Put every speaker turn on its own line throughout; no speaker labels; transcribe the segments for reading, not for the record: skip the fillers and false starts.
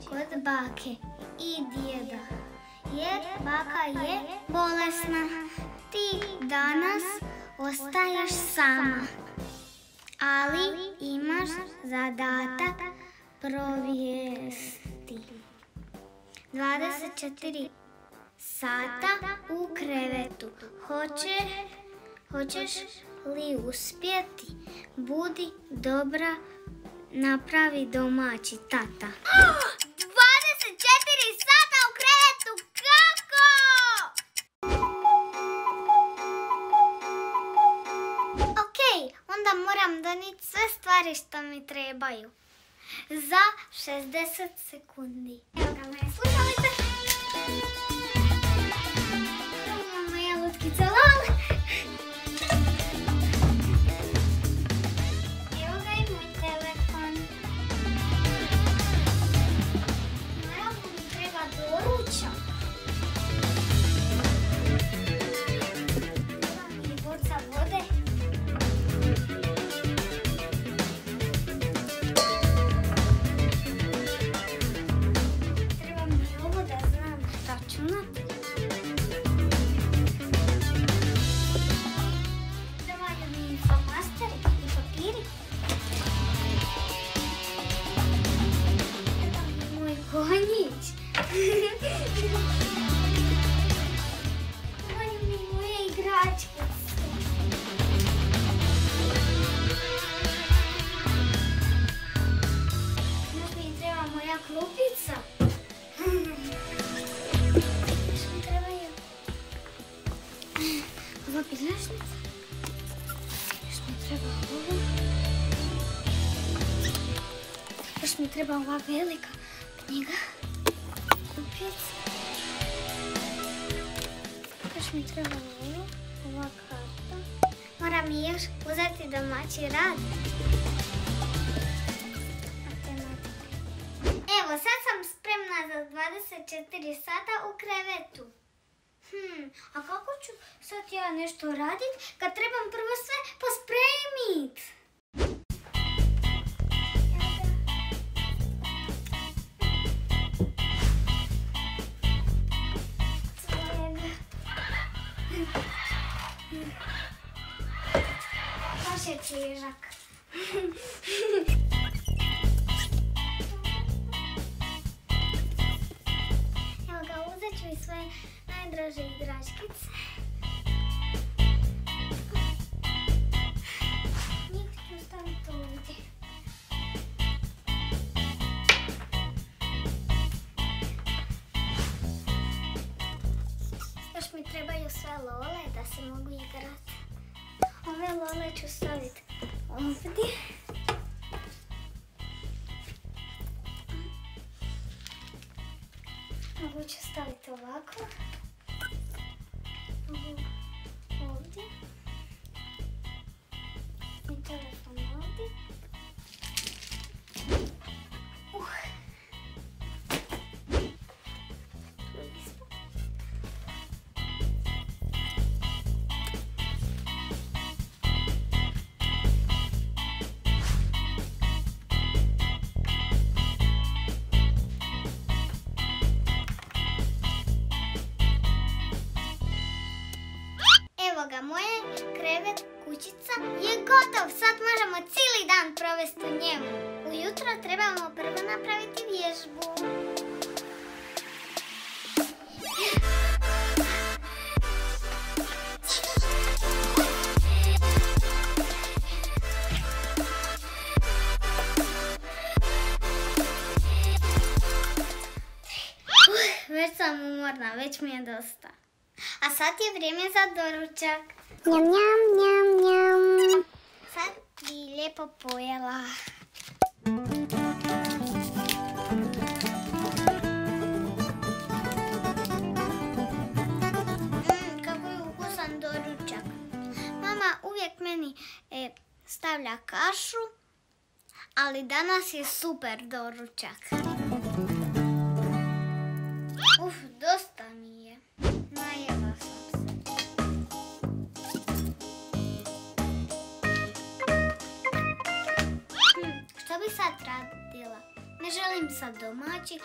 kod bake i djeda, jer baka je bolesna. Ti danas ostaješ sama, ali imaš zadatak provesti 24 sata u krevetu. Hoćeš li uspjeti? Budi dobra, napravi domaći tata. 24 sata u krevetu, kako? Ok, onda moram donijeti sve stvari što mi trebaju. Za 60 sekundi. Evo ga moje slušalice. Evo moja lutkica Lol. Evo ga i moj telefon. Naravno mi treba doručak. Treba mi boca vode. Klupica. Još mi trebaju ova bilježnica. Još mi treba ovo. Još mi treba ova velika knjiga. Kupica. Još mi treba ovo. Ova karta. Moram i još uzeti domaći rad. Evo, sad sam spremna za 24 sata u krevetu. A kako ću sad ja nešto radit kad trebam prvo sve pospremit? Baš je težak. Uzet ću i svoje najdraže igračkice. Njih ću staviti ovdje. Još mi trebaju sve lole da se mogu igrati. Ove lole ću staviti ovdje. Ovo ću staviti ovako. Ovo ovdje. I telefon ovdje. Moje krevet kućica je gotov. Sad možemo cijeli dan provesti u njemu. Ujutro trebamo prvo napraviti vježbu. Već sam umorna, već mi je dosta. A sad je vrijeme za doručak. Njam, njam, njam, njam. Sad bi lijepo pojela. Kako je ukusan doručak. Mama uvijek meni stavlja kašu, ali danas je super doručak. Dosta mi je. Najela sam se. Što bi sad radila? Ne želim napisati domaći,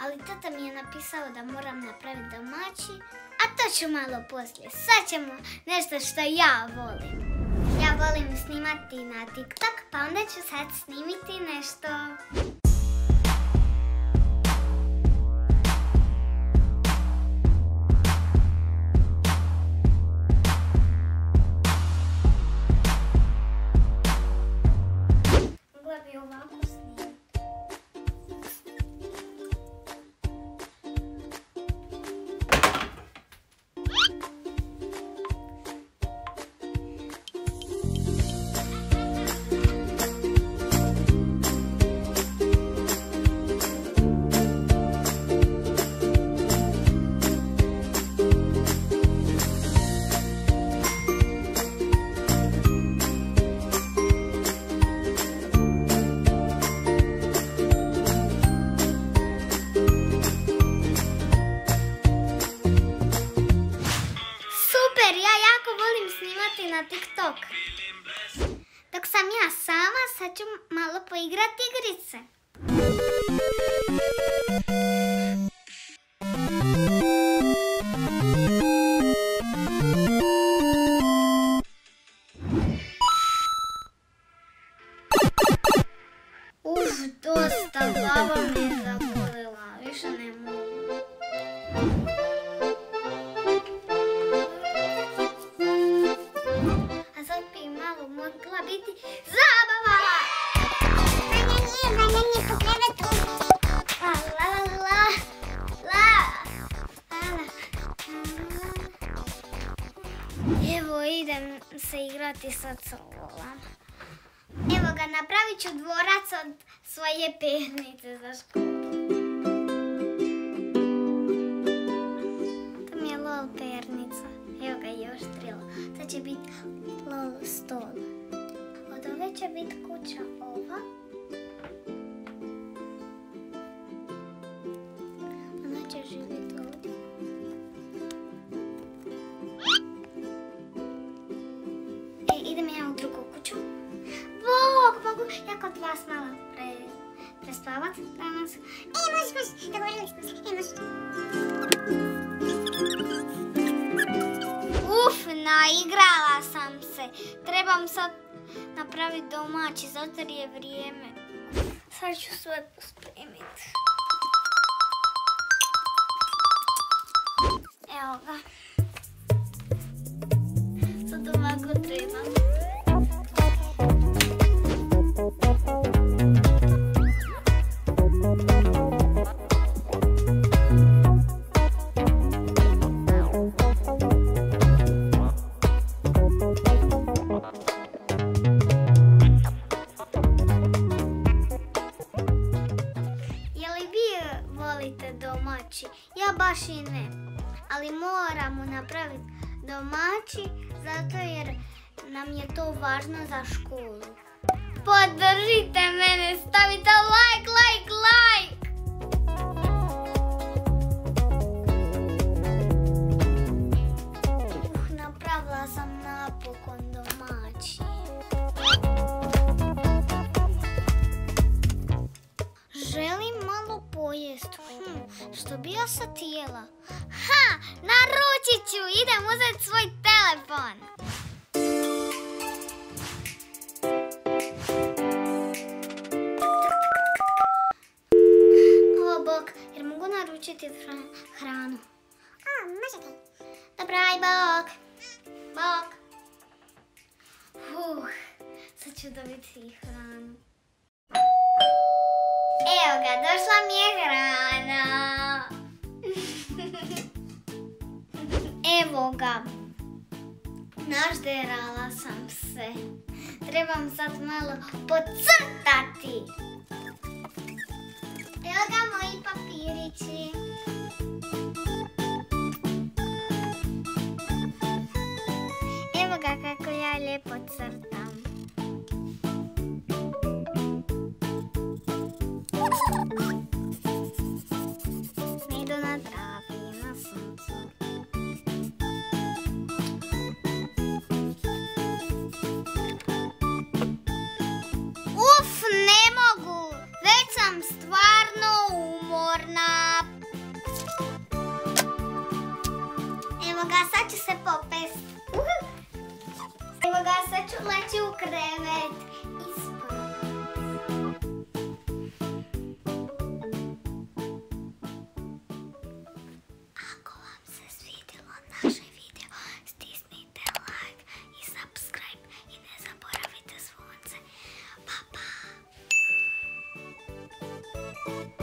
ali tata mi je napisao da moram napraviti domaći, a to ću malo poslije. Sad ćemo nešto što ja volim. Ja volim snimati na TikTok, pa onda ću sad snimiti nešto. Mogla bi ovako snimati. Na TikTok. Dok sam ja sama, sad ću malo poigrati igrice. Dosta, glava me je zabolila, više ne mogu. Mogla biti zabava! Vanja po krevetu! Evo idem se igrati sa Colom. Evo ga, napravit ću dvorac od svoje pernice za školu. To mi je lol pernica. Evo ga još trilo. To će biti lol stol. Od ove će biti kuća ova. Ona će živjeti ovdje. Idem ja u drugu kuću. Mogu ja kod vas malo prespavat danas. Možeš, dogovorili smo se. Možeš. Naigrala sam se. Trebam sad napraviti domaći, zato jer je vrijeme. Sad ću sve pospremiti. Evo ga. Sad ovako trebam. Domaći. Ja baš i ne, ali moramo napraviti domaći zato jer nam je to važno za školu. Podržite mene, stavite like. Napravila sam napokon domaći. Želim malo pojest. Što bi ja sad htjela? Naručit ću. Idem uzeti svoj telefon. O, bok, jer mogu naručiti hranu. Možete. Dobro, aj, bok. Bok. Sad ću dobiti hranu. Evo ga, došla mi je hrana. Evo ga. Našderala sam se. Trebam sad malo podcrtati. Evo ga moji papirići. Evo ga kako ja lijepo crtam. Idu na travi, na suncu. Ne mogu! Već sam stvarno ga, sad ću se popest. Evo ga, sad ću leći u krevet. Ako vam se svidjelo naše video, stisnite like i subscribe i ne zaboravite zvonce. Pa, pa!